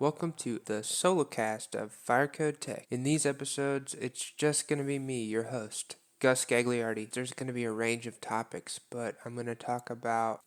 Welcome to the Solocast of Firecode Tech. In these episodes, it's just going to be me, your host, Gus Gagliardi. There's going to be a range of topics, but I'm going to talk about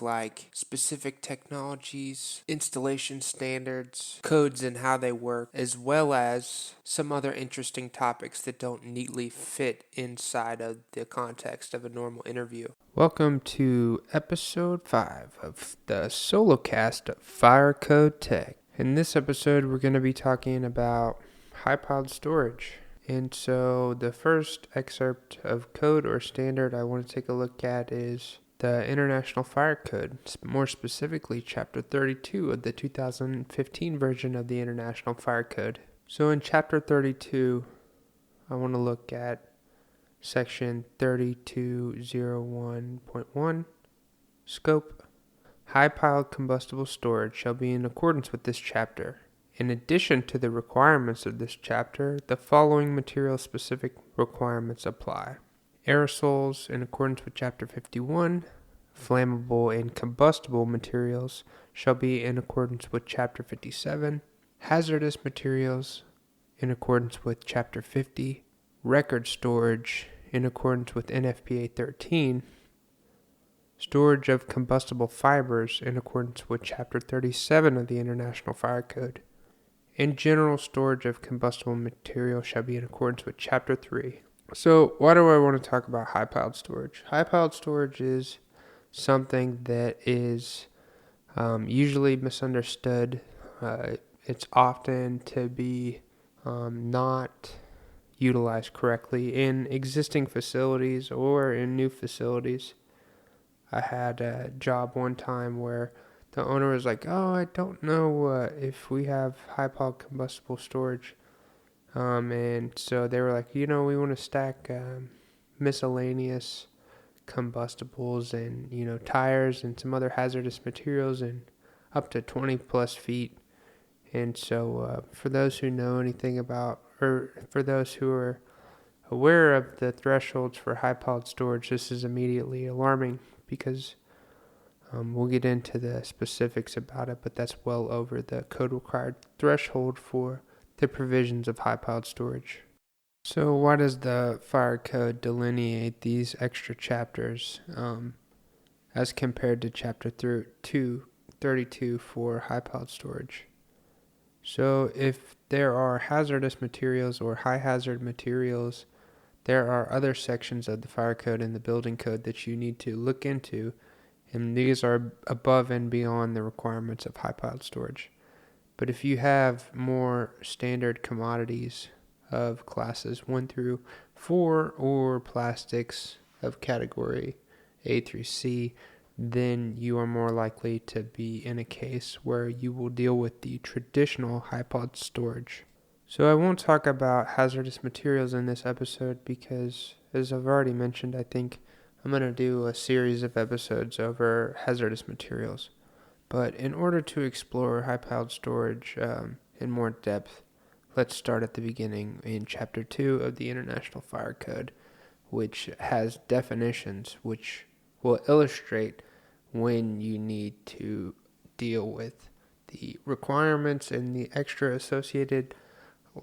specific technologies, installation standards, codes and how they work, as well as some other interesting topics that don't neatly fit inside of the context of a normal interview. Welcome to episode 5 of the Solocast of Firecode Tech. In this episode, we're going to be talking about HighPiled Storage. And so the first excerpt of code or standard I want to take a look at is the International Fire Code, more specifically Chapter 32 of the 2015 version of the International Fire Code. So in Chapter 32, I want to look at Section 3201.1, Scope. High-piled combustible storage shall be in accordance with this chapter. In addition to the requirements of this chapter, the following material-specific requirements apply. Aerosols in accordance with Chapter 51. Flammable and combustible materials shall be in accordance with Chapter 57. Hazardous materials in accordance with Chapter 50. Record storage in accordance with NFPA 13. Storage of combustible fibers in accordance with Chapter 37 of the International Fire Code. In general, storage of combustible material shall be in accordance with Chapter 3. So, why do I want to talk about high-piled storage? High-piled storage is something that is usually misunderstood. It's often to be not utilized correctly in existing facilities or in new facilities. I had a job one time where the owner was like, I don't know if we have high-piled combustible storage. And so they were like, we want to stack miscellaneous combustibles and, tires and some other hazardous materials and up to 20 plus feet. And so for those who know anything about, or for those who are aware of the thresholds for high-piled storage, this is immediately alarming because we'll get into the specifics about it, but that's well over the code required threshold for the provisions of high-piled storage. So why does the fire code delineate these extra chapters as compared to Chapter 32 for high-piled storage? So if there are hazardous materials or high-hazard materials, there are other sections of the fire code and the building code that you need to look into, and these are above and beyond the requirements of high-piled storage. But if you have more standard commodities of classes 1 through 4 or plastics of category A through C, then you are more likely to be in a case where you will deal with the traditional high-piled storage. So I won't talk about hazardous materials in this episode because, as I've already mentioned, I think I'm going to do a series of episodes over hazardous materials. But in order to explore high-piled storage in more depth, let's start at the beginning in Chapter 2 of the International Fire Code, which has definitions which will illustrate when you need to deal with the requirements and the extra associated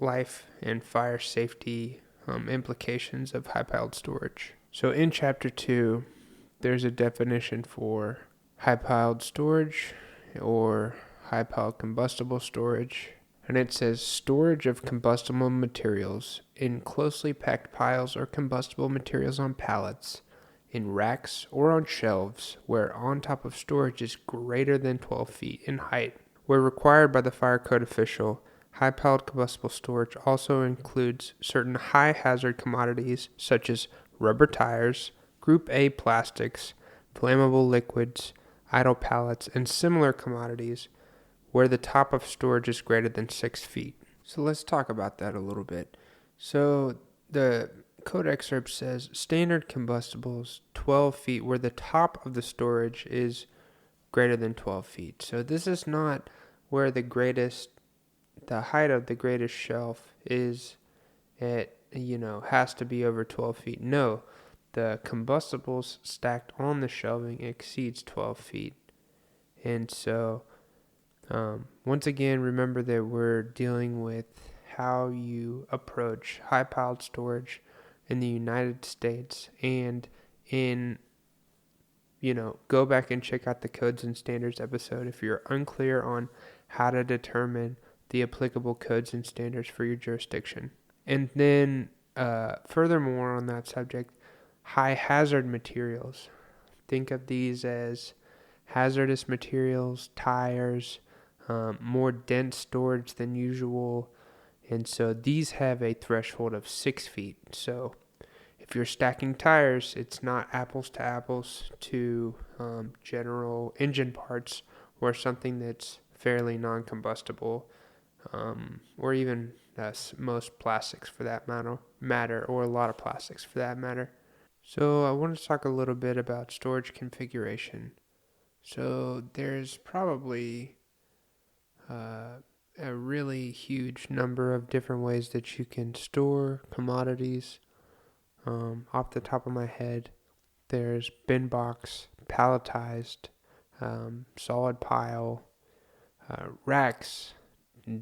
life and fire safety implications of high-piled storage. So in Chapter 2, there's a definition for high-piled storage or high-piled combustible storage, and it says storage of combustible materials in closely packed piles or combustible materials on pallets, in racks or on shelves where on top of storage is greater than 12 feet in height. Where required by the fire code official, high-piled combustible storage also includes certain high-hazard commodities such as rubber tires, Group A plastics, flammable liquids, idle pallets, and similar commodities where the top of storage is greater than 6 feet. So let's talk about that a little bit. So the code excerpt says standard combustibles 12 feet where the top of the storage is greater than 12 feet. So this is not where the height of the greatest shelf is at, has to be over 12 feet. No, the combustibles stacked on the shelving exceeds 12 feet. And so Once again, remember that we're dealing with how you approach high piled storage in the United States, and in go back and check out the codes and standards episode if you're unclear on how to determine the applicable codes and standards for your jurisdiction. And then, furthermore, on that subject, high hazard materials. Think of these as hazardous materials, tires, more dense storage than usual. And so these have a threshold of 6 feet. So if you're stacking tires, it's not apples to apples to general engine parts or something that's fairly non-combustible, or even most plastics for that matter, or a lot of plastics for that matter. So I want to talk a little bit about storage configuration. So there's probably a really huge number of different ways that you can store commodities. Off the top of my head, there's bin box, palletized, solid pile, racks,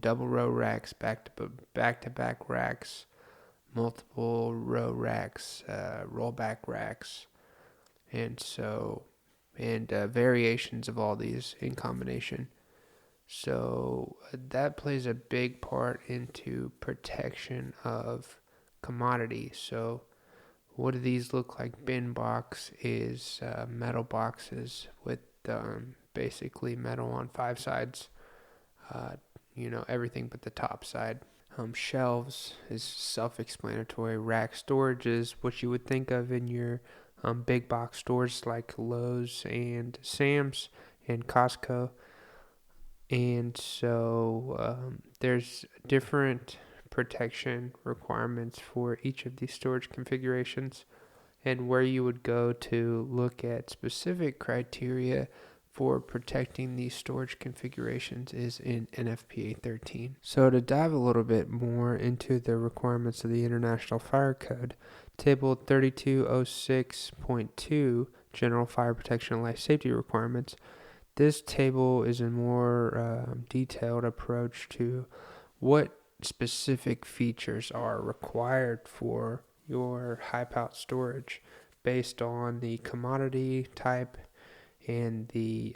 double row racks, back to back racks, multiple row racks, rollback racks, and variations of all these in combination. So that plays a big part into protection of commodity. So what do these look like? Bin box is metal boxes with basically metal on 5 sides. Everything but the top side. Shelves is self-explanatory. Rack storage is what you would think of in your big box stores like Lowe's and Sam's and Costco. And so there's different protection requirements for each of these storage configurations, and where you would go to look at specific criteria for protecting these storage configurations is in NFPA 13. So to dive a little bit more into the requirements of the International Fire Code, Table 3206.2, General Fire Protection and Life Safety Requirements, this table is a more detailed approach to what specific features are required for your high-piled storage based on the commodity type and the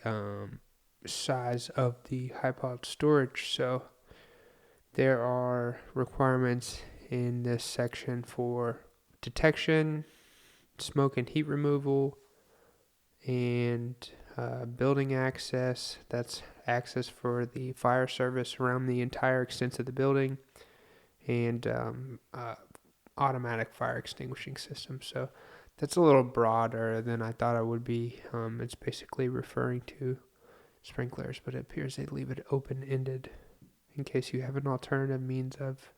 size of the high-piled storage. So there are requirements in this section for detection, smoke and heat removal, and building access. That's access for the fire service around the entire extent of the building, and automatic fire extinguishing system. So that's a little broader than I thought it would be. It's basically referring to sprinklers, but it appears they leave it open-ended in case you have an alternative means of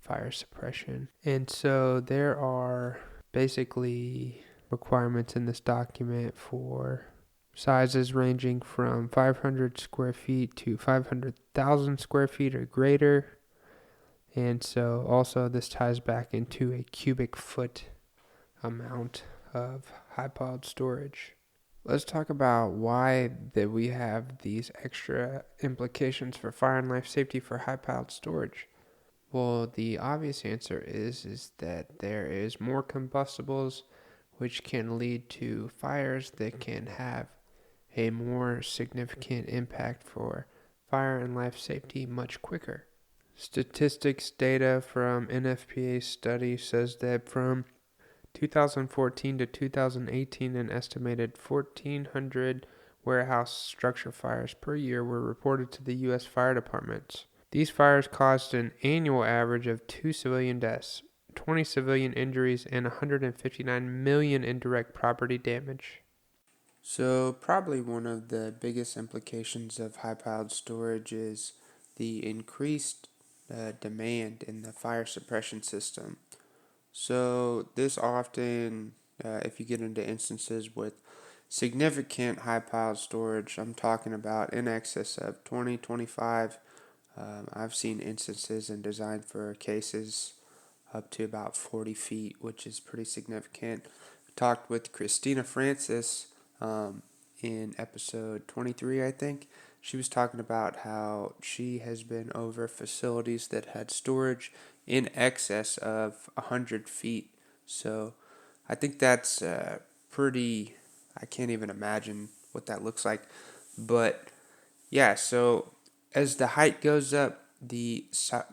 fire suppression. And so there are basically requirements in this document for sizes ranging from 500 square feet to 500,000 square feet or greater. And so also this ties back into a cubic foot amount of high-piled storage. Let's talk about why that we have these extra implications for fire and life safety for high-piled storage. Well, the obvious answer is that there is more combustibles, which can lead to fires that can have a more significant impact for fire and life safety much quicker. Statistics data from NFPA study says that from 2014 to 2018, an estimated 1,400 warehouse structure fires per year were reported to the U.S. fire departments. These fires caused an annual average of 2 civilian deaths, 20 civilian injuries, and 159 million in direct property damage. So probably one of the biggest implications of high-piled storage is the increased demand in the fire suppression system. So this often, if you get into instances with significant high-piled storage, I'm talking about in excess of 20, 25. I've seen instances and designed for cases up to about 40 feet, which is pretty significant. I talked with Christina Francis in episode 23, I think, she was talking about how she has been over facilities that had storage in excess of 100 feet. So I think that's pretty, I can't even imagine what that looks like. But yeah, so as the height goes up, the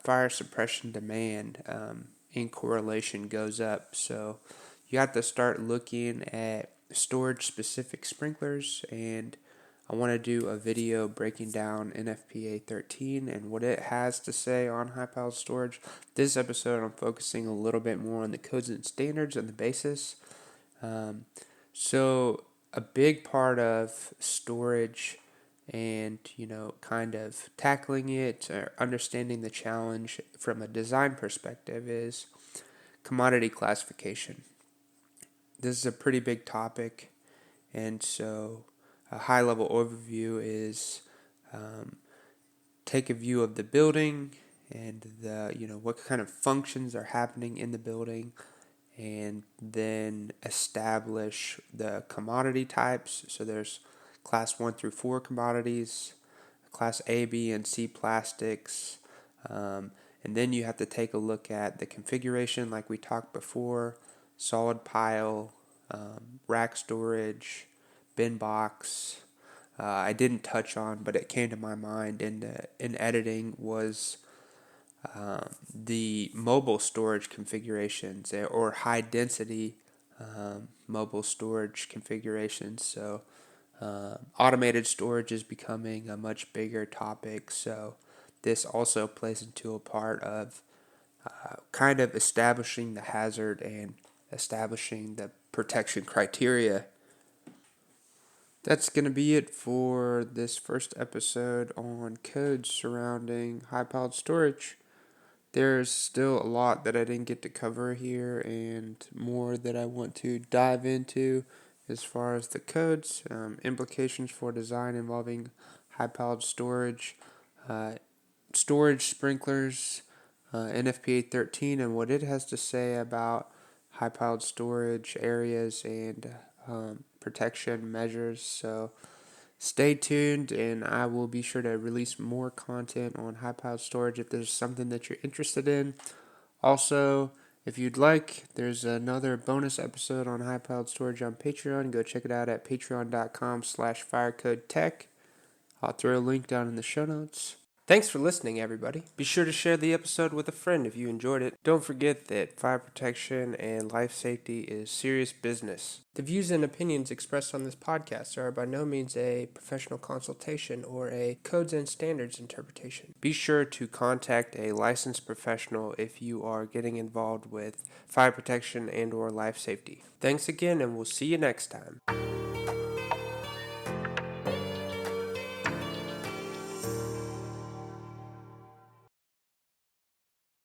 fire suppression demand in correlation goes up. So you have to start looking at storage specific sprinklers, and I want to do a video breaking down NFPA 13 and what it has to say on HighPiled storage. This episode I'm focusing a little bit more on the codes and standards and the basis. Um, so a big part of storage and kind of tackling it or understanding the challenge from a design perspective is commodity classification. This is a pretty big topic, and so a high level overview is take a view of the building and the what kind of functions are happening in the building, and then establish the commodity types. So there's class 1 through 4 commodities, class A, B, and C plastics. And then you have to take a look at the configuration, like we talked before: solid pile, rack storage, bin box. I didn't touch on, but it came to my mind in editing was the mobile storage configurations or high density mobile storage configurations. So automated storage is becoming a much bigger topic. So this also plays into a part of kind of establishing the hazard and establishing the protection criteria. That's going to be it for this first episode on codes surrounding high-piled storage. There's still a lot that I didn't get to cover here and more that I want to dive into as far as the codes, implications for design involving high-piled storage, uh, storage sprinklers, NFPA 13, and what it has to say about high-piled storage areas and protection measures. So stay tuned, and I will be sure to release more content on HighPiled Storage if there's something that you're interested in. Also, if you'd like, there's another bonus episode on HighPiled Storage on Patreon. Go check it out at patreon.com/firecodetech. I'll throw a link down in the show notes. Thanks for listening, everybody. Be sure to share the episode with a friend if you enjoyed it. Don't forget that fire protection and life safety is serious business. The views and opinions expressed on this podcast are by no means a professional consultation or a codes and standards interpretation. Be sure to contact a licensed professional if you are getting involved with fire protection and or life safety. Thanks again, and we'll see you next time.